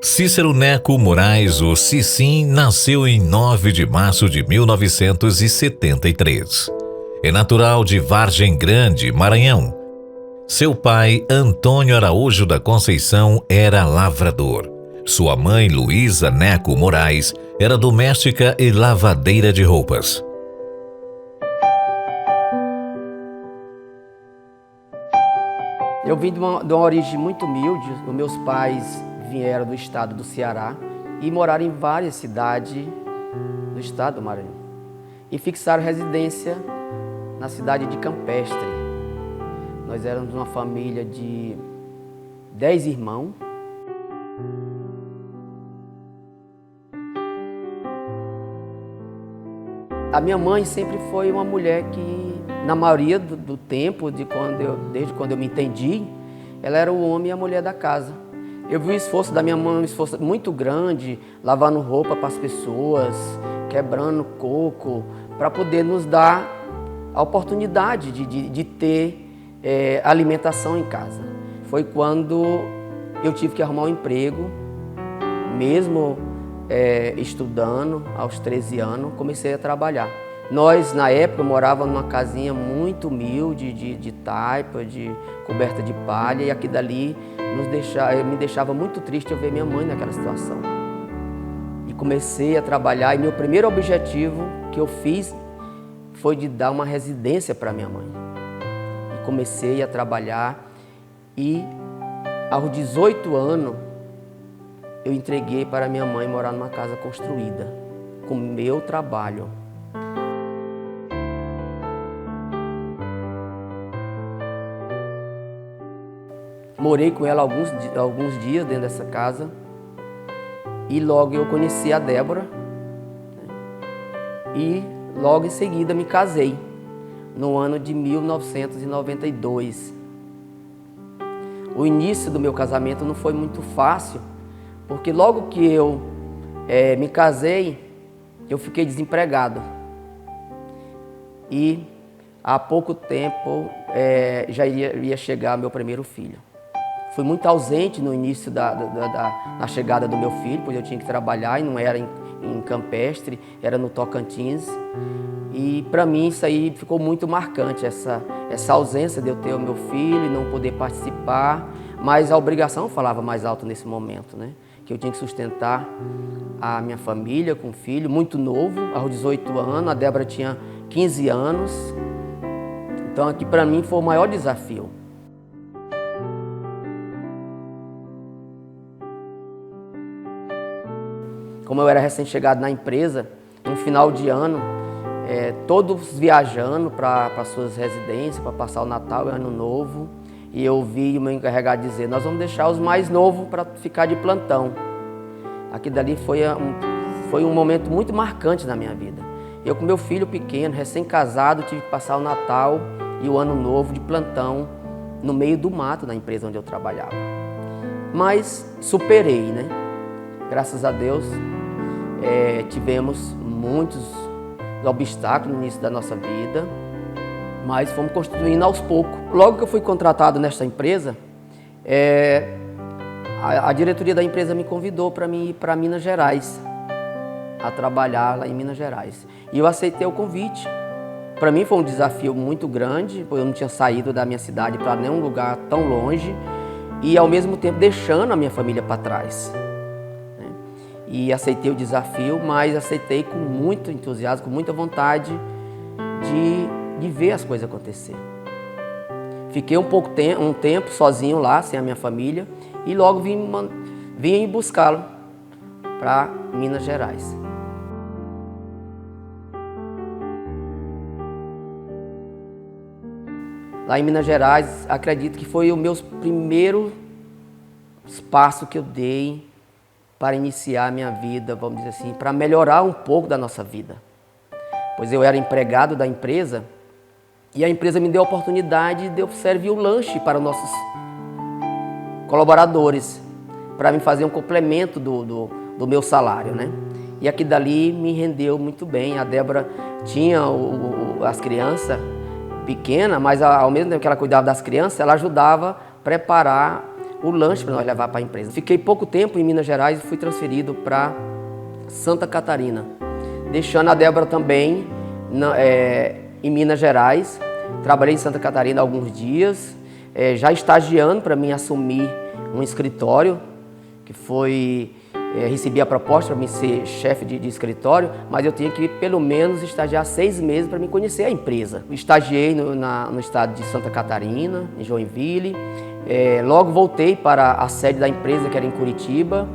Cícero Neco Moraes, o Cicim, nasceu em 9 de março de 1973. É natural de Vargem Grande, Maranhão. Seu pai, Antônio Araújo da Conceição, era lavrador. Sua mãe, Luísa Neco Moraes, era doméstica e lavadeira de roupas. Eu vim de uma origem muito humilde. Os meus pais vieram do estado do Ceará e moraram em várias cidades do estado do Maranhão. E fixaram residência na cidade de Campestre. Nós éramos uma família de 10 irmãos. A minha mãe sempre foi uma mulher que, na maioria do tempo, desde quando eu me entendi, ela era o homem e a mulher da casa. Eu vi o esforço da minha mãe, um esforço muito grande, lavando roupa para as pessoas, quebrando coco, para poder nos dar a oportunidade de ter alimentação em casa. Foi quando eu tive que arrumar um emprego, mesmo estudando, aos 13 anos, comecei a trabalhar. Nós, na época, morávamos numa casinha muito humilde, de taipa, de coberta de palha, e aqui dali me deixava muito triste eu ver minha mãe naquela situação. E comecei a trabalhar, e meu primeiro objetivo que eu fiz foi de dar uma residência para minha mãe. E comecei a trabalhar, e aos 18 anos, eu entreguei para minha mãe morar numa casa construída, com meu trabalho. Morei com ela alguns dias dentro dessa casa e logo eu conheci a Débora e logo em seguida me casei, no ano de 1992. O início do meu casamento não foi muito fácil, porque logo que eu me casei, eu fiquei desempregado. E há pouco tempo já ia chegar meu primeiro filho. Fui muito ausente no início da chegada do meu filho, pois eu tinha que trabalhar e não era em Campestre, era no Tocantins. E para mim isso aí ficou muito marcante, essa ausência de eu ter o meu filho e não poder participar. Mas a obrigação falava mais alto nesse momento, né? Que eu tinha que sustentar a minha família com um filho muito novo, aos 18 anos, a Débora tinha 15 anos. Então aqui para mim foi o maior desafio. Como eu era recém-chegado na empresa, no final de ano, todos viajando para suas residências, para passar o Natal e o Ano Novo, e eu vi o meu encarregado dizer, nós vamos deixar os mais novos para ficar de plantão. Aquilo dali foi um momento muito marcante na minha vida. Eu com meu filho pequeno, recém-casado, tive que passar o Natal e o Ano Novo de plantão no meio do mato da empresa onde eu trabalhava. Mas superei, né? Graças a Deus, tivemos muitos obstáculos no início da nossa vida, mas fomos construindo aos poucos. Logo que eu fui contratado nesta empresa, a diretoria da empresa me convidou para mim ir para Minas Gerais, a trabalhar lá em Minas Gerais. E eu aceitei o convite. Para mim foi um desafio muito grande, pois eu não tinha saído da minha cidade para nenhum lugar tão longe e ao mesmo tempo deixando a minha família para trás. E aceitei o desafio, mas aceitei com muito entusiasmo, com muita vontade de ver as coisas acontecer. Fiquei um tempo sozinho lá, sem a minha família, e logo vim buscá-lo para Minas Gerais. Lá em Minas Gerais, acredito que foi o meu primeiro passo que eu dei para iniciar a minha vida, vamos dizer assim, para melhorar um pouco da nossa vida. Pois eu era empregado da empresa e a empresa me deu a oportunidade de eu servir o lanche para os nossos colaboradores, para me fazer um complemento do meu salário, né? E aqui dali me rendeu muito bem. A Débora tinha as crianças pequenas, mas ao mesmo tempo que ela cuidava das crianças, ela ajudava a preparar o lanche para nós levar para a empresa. Fiquei pouco tempo em Minas Gerais e fui transferido para Santa Catarina, deixando a Débora também em Minas Gerais. Trabalhei em Santa Catarina alguns dias, já estagiando para mim assumir um escritório, que foi... recebi a proposta para mim ser chefe de escritório, mas eu tinha que pelo menos estagiar 6 meses para me conhecer a empresa. Estagiei no estado de Santa Catarina, em Joinville. Logo voltei para a sede da empresa, que era em Curitiba.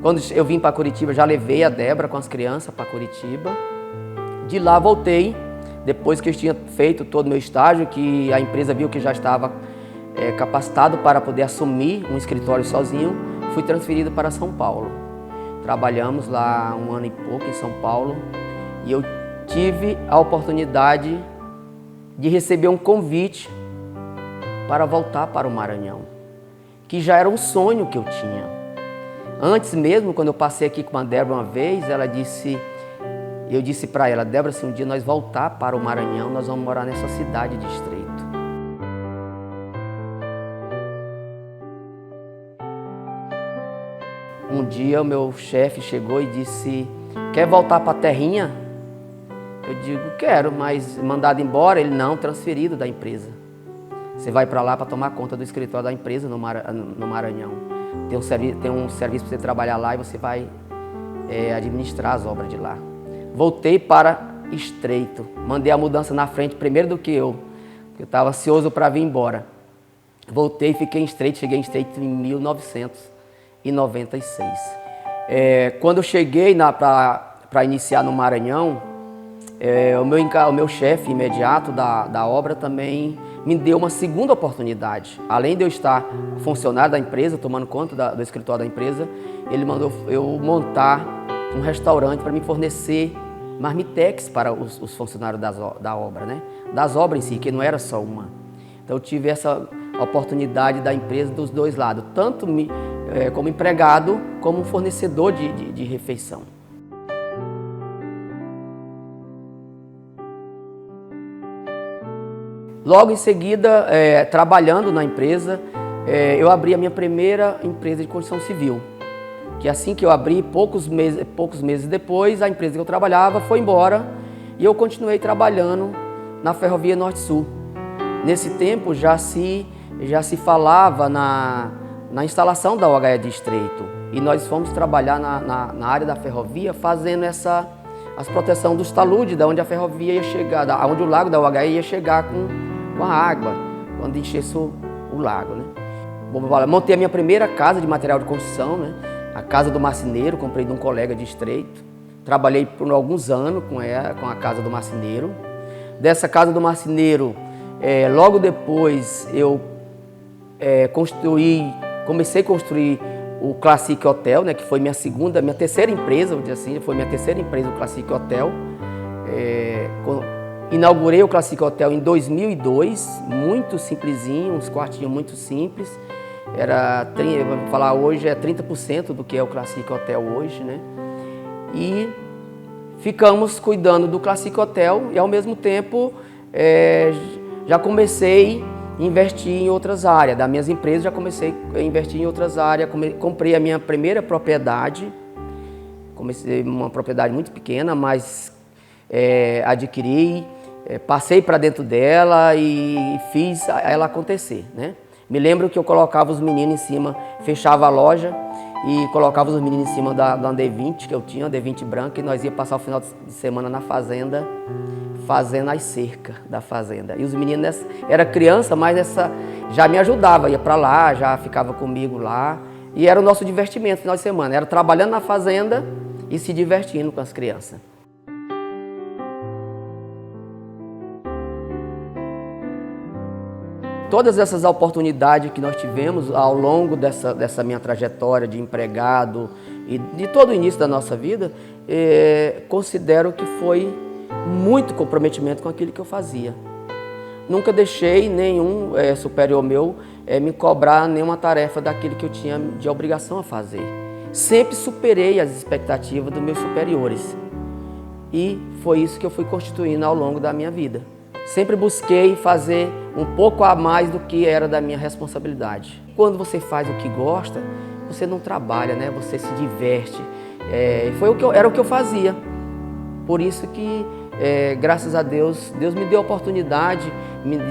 Quando eu vim para Curitiba, já levei a Débora com as crianças para Curitiba. De lá voltei, depois que eu tinha feito todo o meu estágio, que a empresa viu que já estava capacitado para poder assumir um escritório sozinho, fui transferido para São Paulo. Trabalhamos lá 1 ano e pouco em São Paulo e eu tive a oportunidade de receber um convite para voltar para o Maranhão, que já era um sonho que eu tinha. Antes mesmo, quando eu passei aqui com a Débora uma vez, eu disse para ela: Débora, se um dia nós voltar para o Maranhão, nós vamos morar nessa cidade de Estreito. Um dia o meu chefe chegou e disse: quer voltar para a terrinha? Eu digo: quero, mas mandado embora? Ele: não, transferido da empresa. Você vai para lá para tomar conta do escritório da empresa no Maranhão. Tem um serviço para você trabalhar lá e você vai administrar as obras de lá. Voltei para Estreito, mandei a mudança na frente primeiro do que eu estava ansioso para vir embora. Voltei e fiquei em Estreito, cheguei em Estreito em 1996. Quando eu cheguei para iniciar no Maranhão, o meu chefe imediato da obra também me deu uma segunda oportunidade. Além de eu estar funcionário da empresa, tomando conta do escritório da empresa, ele mandou eu montar um restaurante para me fornecer marmitex para os funcionários da obra, né? Das obras em si, que não era só uma. Então eu tive essa oportunidade da empresa dos dois lados, tanto como empregado, como fornecedor de refeição. Logo em seguida, trabalhando na empresa, eu abri a minha primeira empresa de construção civil. Que assim que eu abri, poucos meses depois, a empresa que eu trabalhava foi embora e eu continuei trabalhando na Ferrovia Norte-Sul. Nesse tempo já se falava na instalação da OHE de Estreito e nós fomos trabalhar na área da ferrovia fazendo as proteção dos taludes, da onde a ferrovia ia chegar, onde o lago da OHE ia chegar com a água, quando enchesse o lago, né? Montei a minha primeira casa de material de construção, né? A casa do marceneiro, comprei de um colega de Estreito. Trabalhei por alguns anos com a casa do marceneiro. Dessa casa do marceneiro, logo depois eu comecei a construir o Classic Hotel, né, que foi minha terceira empresa, vou dizer assim, foi minha terceira empresa, o Classic Hotel. Inaugurei o Classic Hotel em 2002, muito simplesinho, uns quartinhos muito simples. Vou falar hoje, 30% do que é o Classic Hotel hoje, né? E ficamos cuidando do Classic Hotel e ao mesmo tempo já comecei a investir em outras áreas. Das minhas empresas já comecei a investir em outras áreas. Comprei a minha primeira propriedade, comecei uma propriedade muito pequena, mas adquiri, passei para dentro dela e fiz ela acontecer, né? Me lembro que eu colocava os meninos em cima, fechava a loja e colocava os meninos em cima da D20 que eu tinha, a D20 branca, e nós ia passar o final de semana na fazenda, fazendo as cercas da fazenda. E os meninos, era criança, mas já me ajudava, ia para lá, já ficava comigo lá. E era o nosso divertimento final de semana, era trabalhando na fazenda e se divertindo com as crianças. Todas essas oportunidades que nós tivemos ao longo dessa minha trajetória de empregado e de todo o início da nossa vida, considero que foi muito comprometimento com aquilo que eu fazia. Nunca deixei nenhum superior meu me cobrar nenhuma tarefa daquilo que eu tinha de obrigação a fazer. Sempre superei as expectativas dos meus superiores e foi isso que eu fui constituindo ao longo da minha vida. sempre busquei fazer um pouco a mais do que era da minha responsabilidade. Quando você faz o que gosta, você não trabalha, né? Você se diverte. Era o que eu fazia. Por isso que, graças a Deus, Deus me deu a oportunidade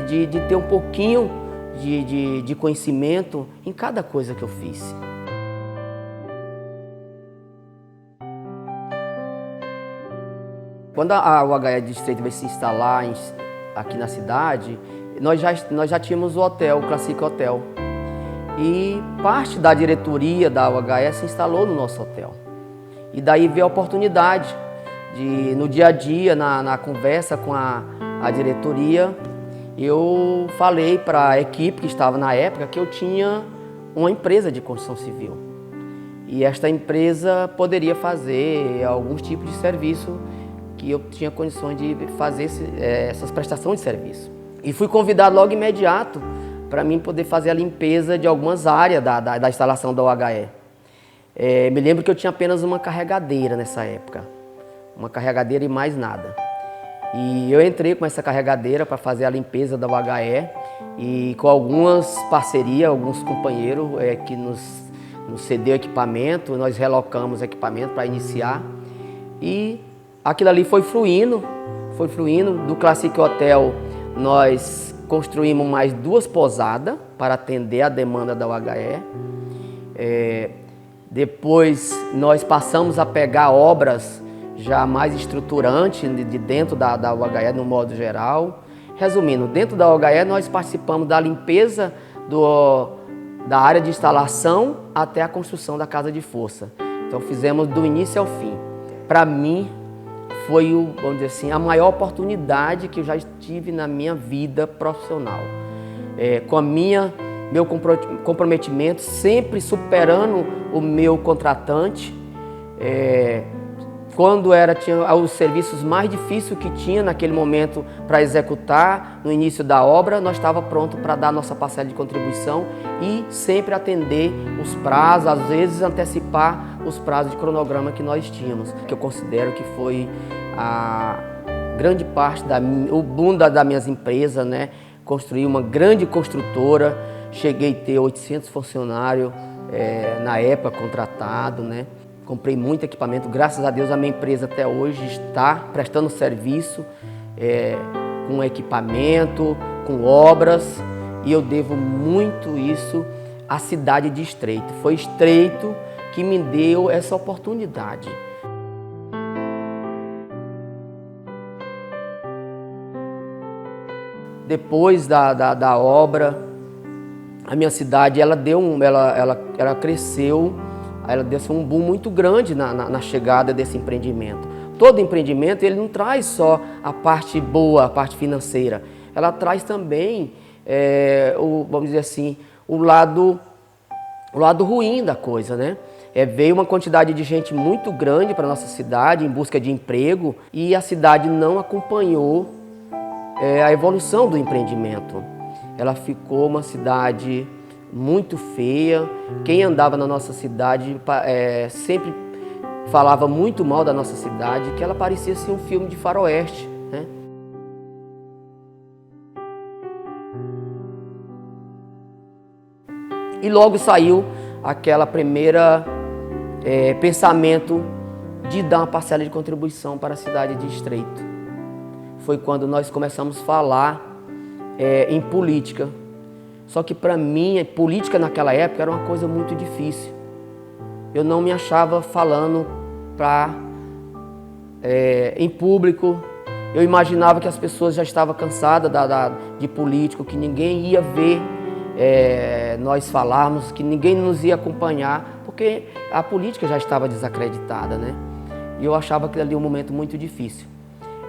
de ter um pouquinho de conhecimento em cada coisa que eu fiz. Quando a UHE Distrito veio se instalar aqui na cidade, nós já tínhamos o hotel, o Classic Hotel. E parte da diretoria da UHE se instalou no nosso hotel. E daí veio a oportunidade de, no dia a dia, na conversa com a diretoria, eu falei para a equipe que estava na época que eu tinha uma empresa de construção civil. E esta empresa poderia fazer alguns tipos de serviço que eu tinha condições de fazer essas prestações de serviço. E fui convidado logo imediato para mim poder fazer a limpeza de algumas áreas da instalação da UHE. Me lembro que eu tinha apenas uma carregadeira nessa época, uma carregadeira e mais nada. E eu entrei com essa carregadeira para fazer a limpeza da UHE e com algumas parcerias, alguns companheiros que nos cedeu equipamento, nós relocamos equipamento para iniciar. E aquilo ali foi fluindo. Do Classic Hotel nós construímos mais 2 pousadas para atender a demanda da UHE. Depois nós passamos a pegar obras já mais estruturantes de dentro da UHE no modo geral. Resumindo, dentro da UHE nós participamos da limpeza da área de instalação até a construção da casa de força. Então fizemos do início ao fim. Para mim, foi, vamos dizer assim, a maior oportunidade que eu já tive na minha vida profissional. Com meu comprometimento, sempre superando o meu contratante. Quando tinha os serviços mais difíceis que tinha naquele momento para executar, no início da obra, nós estávamos prontos para dar nossa parcela de contribuição e sempre atender os prazos, às vezes antecipar os prazos de cronograma que nós tínhamos, que eu considero que foi a grande parte o boom das minhas empresas, né? Construí uma grande construtora, cheguei a ter 800 funcionários na época contratados, né? Comprei muito equipamento, graças a Deus a minha empresa até hoje está prestando serviço com equipamento, com obras, e eu devo muito isso à cidade de Estreito. Foi Estreito que me deu essa oportunidade. Depois da obra, a minha cidade ela cresceu. Ela deu um boom muito grande na chegada desse empreendimento. Todo empreendimento ele não traz só a parte boa, a parte financeira. Ela traz também, vamos dizer assim, o lado ruim da coisa, né? Veio uma quantidade de gente muito grande para a nossa cidade em busca de emprego e a cidade não acompanhou a evolução do empreendimento. Ela ficou uma cidade muito feia. Quem andava na nossa cidade sempre falava muito mal da nossa cidade, que ela parecia ser um filme de faroeste, né? E logo saiu aquela primeira pensamento de dar uma parcela de contribuição para a cidade de Estreito. Foi quando nós começamos a falar em política. Só que para mim, política naquela época era uma coisa muito difícil. Eu não me achava falando em público. Eu imaginava que as pessoas já estavam cansadas de político, que ninguém ia ver nós falarmos, que ninguém nos ia acompanhar, porque a política já estava desacreditada, né? E eu achava aquilo ali um momento muito difícil.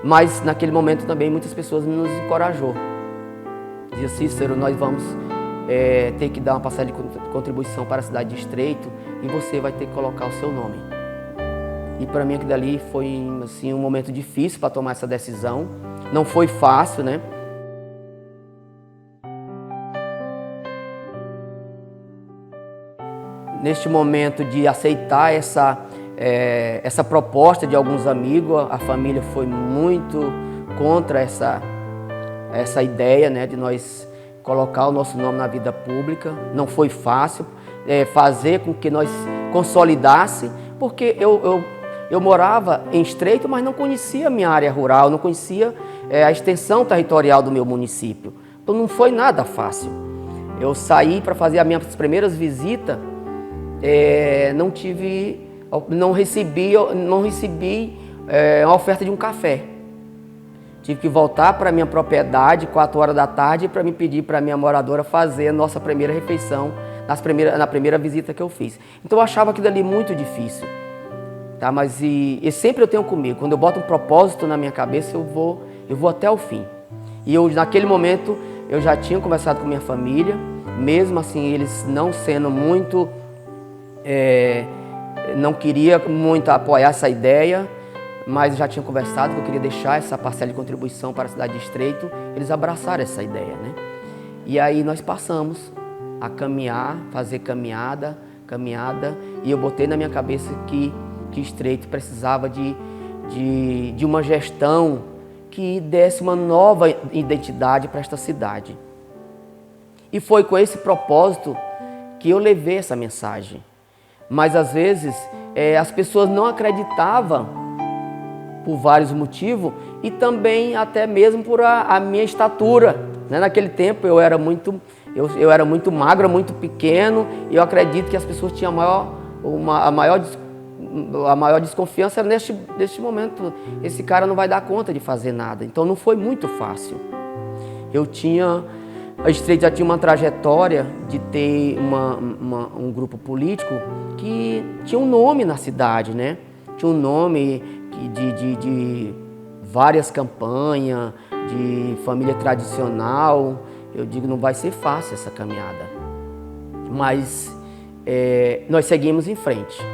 Mas naquele momento também muitas pessoas nos encorajou. Dizia: Cícero, nós vamos ter que dar uma parcela de contribuição para a cidade de Estreito e você vai ter que colocar o seu nome. E para mim aquilo ali foi assim, um momento difícil para tomar essa decisão. Não foi fácil, né? Neste momento de aceitar essa proposta de alguns amigos, a família foi muito contra essa ideia, né, de nós colocar o nosso nome na vida pública. Não foi fácil fazer com que nós consolidasse, porque eu morava em Estreito, mas não conhecia a minha área rural, não conhecia a extensão territorial do meu município. Então não foi nada fácil. Eu saí para fazer as minhas primeiras visitas, não recebi uma oferta de um café. Tive que voltar para a minha propriedade 4 horas da tarde para me pedir para a minha moradora fazer a nossa primeira refeição na primeira visita que eu fiz. Então eu achava aquilo ali muito difícil. Tá? Mas e sempre eu tenho comigo, quando eu boto um propósito na minha cabeça, eu vou até o fim. E naquele momento eu já tinha conversado com minha família, mesmo assim eles não sendo muito, não queria muito apoiar essa ideia, mas já tinha conversado que eu queria deixar essa parcela de contribuição para a cidade de Estreito. Eles abraçaram essa ideia, né? E aí nós passamos a caminhar, fazer caminhada, e eu botei na minha cabeça que Estreito precisava de uma gestão que desse uma nova identidade para esta cidade. E foi com esse propósito que eu levei essa mensagem. Mas às vezes as pessoas não acreditavam por vários motivos e também até mesmo por a minha estatura. Né? Naquele tempo eu era muito magro, muito pequeno, e eu acredito que as pessoas tinham a maior desconfiança era neste momento. Esse cara não vai dar conta de fazer nada. Então não foi muito fácil. A Estreito já tinha uma trajetória de ter um grupo político que tinha um nome na cidade, né? Tinha um nome de várias campanhas, de família tradicional. Eu digo, não vai ser fácil essa caminhada. Mas nós seguimos em frente.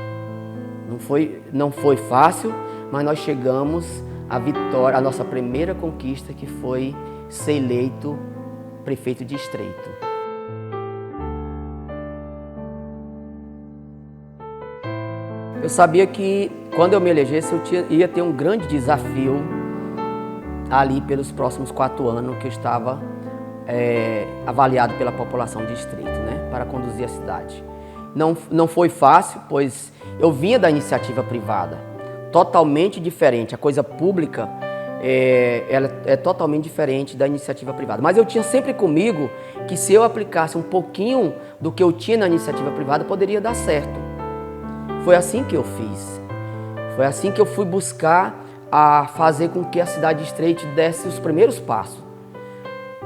Não foi fácil, mas nós chegamos à vitória, à nossa primeira conquista, que foi ser eleito prefeito de Estreito. Eu sabia que quando eu me elegesse eu ia ter um grande desafio ali pelos próximos 4 anos que eu estava avaliado pela população de Estreito, né, para conduzir a cidade. Não foi fácil, pois eu vinha da iniciativa privada, totalmente diferente. A coisa pública ela é totalmente diferente da iniciativa privada. Mas eu tinha sempre comigo que se eu aplicasse um pouquinho do que eu tinha na iniciativa privada, poderia dar certo. Foi assim que eu fiz. Foi assim que eu fui buscar a fazer com que a cidade de Estreito desse os primeiros passos.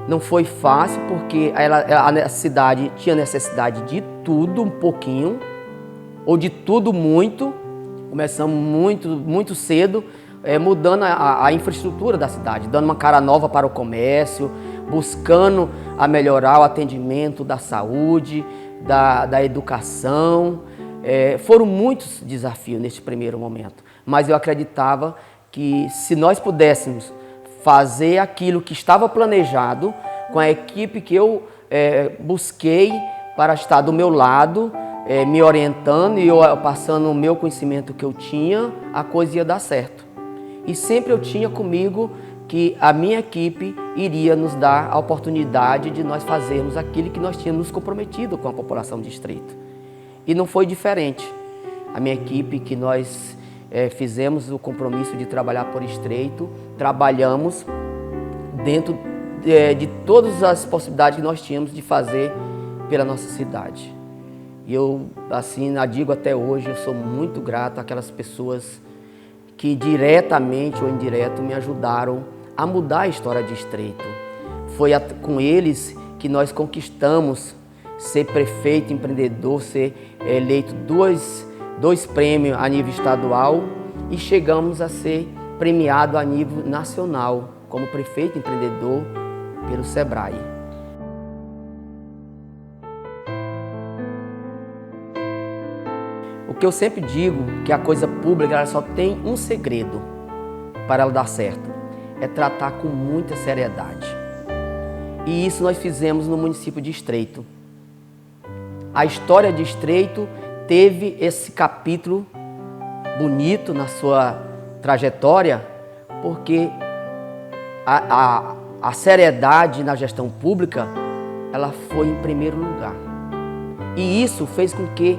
Não foi fácil, porque a cidade tinha necessidade de tudo um pouquinho, ou de tudo muito. Começamos muito cedo, mudando a infraestrutura da cidade, dando uma cara nova para o comércio, buscando a melhorar o atendimento da saúde, da educação. Foram muitos desafios neste primeiro momento, mas eu acreditava que se nós pudéssemos fazer aquilo que estava planejado, com a equipe que eu busquei para estar do meu lado, me orientando e eu passando o meu conhecimento que eu tinha, a coisa ia dar certo. E sempre eu tinha comigo que a minha equipe iria nos dar a oportunidade de nós fazermos aquilo que nós tínhamos nos comprometido com a população de Estreito. E não foi diferente. A minha equipe, que nós fizemos o compromisso de trabalhar por Estreito, trabalhamos dentro de todas as possibilidades que nós tínhamos de fazer pela nossa cidade. E eu, assim, digo até hoje, eu sou muito grato àquelas pessoas que diretamente ou indireto me ajudaram a mudar a história de Estreito. Foi com eles que nós conquistamos ser prefeito empreendedor, ser eleito dois prêmios a nível estadual e chegamos a ser premiado a nível nacional como prefeito empreendedor pelo Sebrae. O que eu sempre digo, que a coisa pública ela só tem um segredo para ela dar certo, é tratar com muita seriedade. E isso nós fizemos no município de Estreito. A história de Estreito teve esse capítulo bonito na sua trajetória, porque a seriedade na gestão pública, ela foi em primeiro lugar. E isso fez com que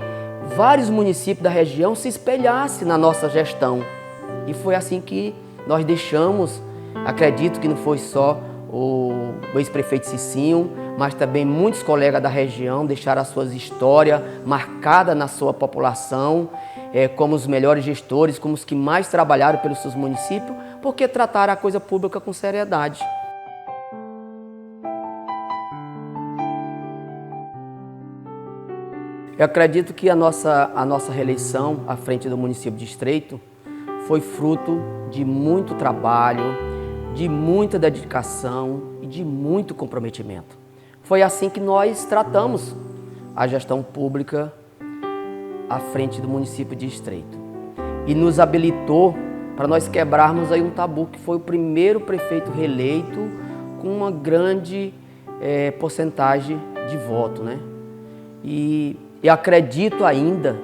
vários municípios da região se espelhassem na nossa gestão. E foi assim que nós deixamos, acredito que não foi só o ex-prefeito Cicinho, mas também muitos colegas da região deixaram as suas histórias marcadas na sua população, como os melhores gestores, como os que mais trabalharam pelos seus municípios, porque trataram a coisa pública com seriedade. Eu acredito que a nossa reeleição à frente do município de Estreito foi fruto de muito trabalho, de muita dedicação e de muito comprometimento. Foi assim que nós tratamos a gestão pública à frente do município de Estreito. E nos habilitou para nós quebrarmos aí um tabu, que foi o primeiro prefeito reeleito com uma grande porcentagem de voto, né? E eu acredito ainda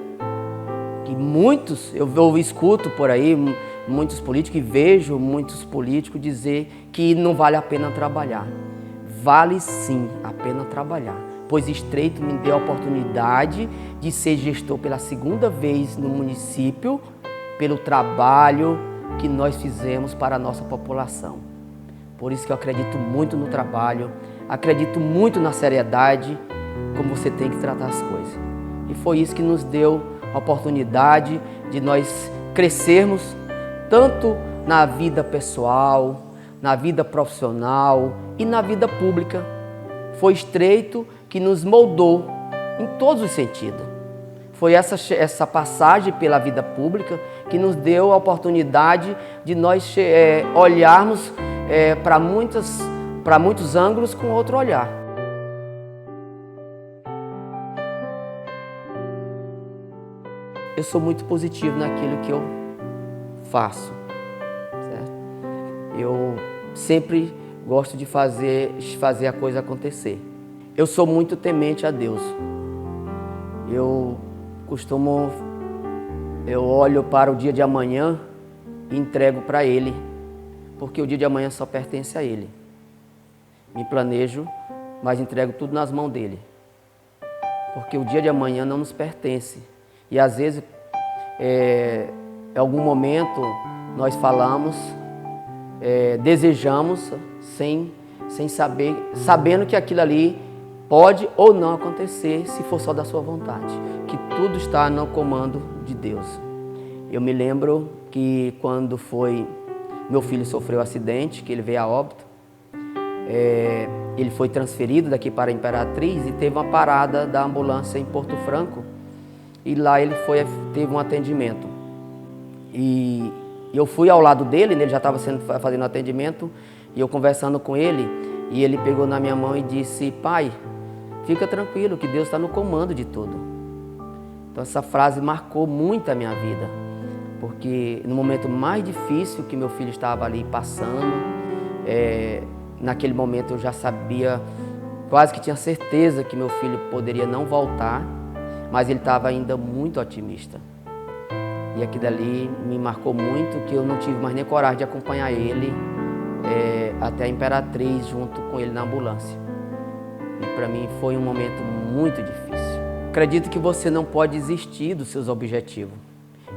que muitos, eu escuto por aí, muitos políticos, e vejo muitos políticos dizer que não vale a pena trabalhar. Vale sim a pena trabalhar, pois Estreito me deu a oportunidade de ser gestor pela segunda vez no município, pelo trabalho que nós fizemos para a nossa população. Por isso que eu acredito muito no trabalho, acredito muito na seriedade, como você tem que tratar as coisas. E foi isso que nos deu a oportunidade de nós crescermos tanto na vida pessoal, na vida profissional e na vida pública. Foi Estreito que nos moldou em todos os sentidos. Foi essa passagem pela vida pública que nos deu a oportunidade de nós olharmos para muitos ângulos com outro olhar. Eu sou muito positivo naquilo que eu faço, certo? Eu sempre gosto de fazer a coisa acontecer. Eu sou muito temente a Deus. Eu olho para o dia de amanhã e entrego para Ele, porque o dia de amanhã só pertence a Ele. Me planejo, mas entrego tudo nas mãos dEle, porque o dia de amanhã não nos pertence. E às vezes, em algum momento, nós falamos, desejamos, sem saber, sabendo que aquilo ali pode ou não acontecer, se for só da sua vontade, que tudo está no comando de Deus. Eu me lembro que quando meu filho sofreu um acidente, que ele veio a óbito, ele foi transferido daqui para a Imperatriz e teve uma parada da ambulância em Porto Franco. E lá ele teve um atendimento. E eu fui ao lado dele, ele já estava fazendo atendimento, e eu conversando com ele, e ele pegou na minha mão e disse: pai, fica tranquilo que Deus está no comando de tudo. Então essa frase marcou muito a minha vida, porque no momento mais difícil que meu filho estava ali passando, naquele momento eu já sabia, quase que tinha certeza que meu filho poderia não voltar, mas ele estava ainda muito otimista. E aquilo dali me marcou muito, que eu não tive mais nem coragem de acompanhar ele até a Imperatriz junto com ele na ambulância. E para mim foi um momento muito difícil. Acredito que você não pode desistir dos seus objetivos.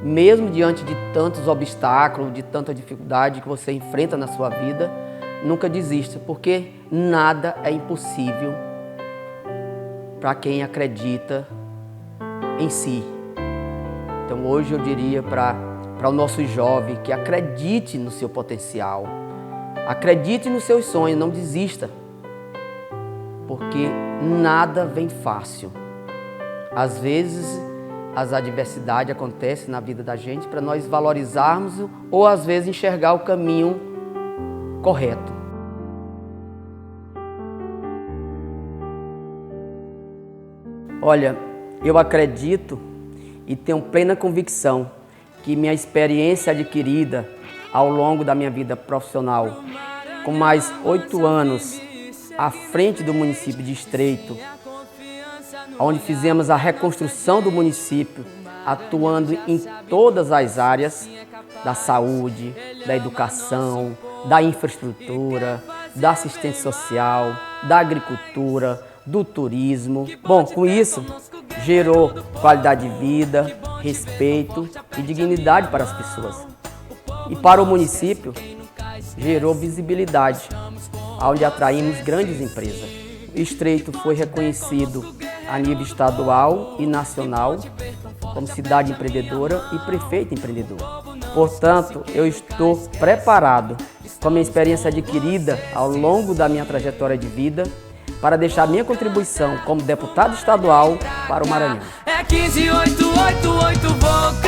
Mesmo diante de tantos obstáculos, de tanta dificuldade que você enfrenta na sua vida, nunca desista, porque nada é impossível para quem acredita em si. Então hoje eu diria para o nosso jovem que acredite no seu potencial, acredite nos seus sonhos, não desista, porque nada vem fácil. Às vezes as adversidades acontecem na vida da gente para nós valorizarmos ou às vezes enxergar o caminho correto. Olha, eu acredito e tenho plena convicção que minha experiência adquirida ao longo da minha vida profissional, com mais 8 anos à frente do município de Estreito, onde fizemos a reconstrução do município, atuando em todas as áreas da saúde, da educação, da infraestrutura, da assistência social, da agricultura, do turismo. Bom, com isso, gerou qualidade de vida, respeito e dignidade para as pessoas. E para o município, gerou visibilidade, onde atraímos grandes empresas. O Estreito foi reconhecido a nível estadual e nacional como cidade empreendedora e prefeito empreendedor. Portanto, eu estou preparado, com a minha experiência adquirida ao longo da minha trajetória de vida, para deixar minha contribuição como deputado estadual para o Maranhão. É 15888, vou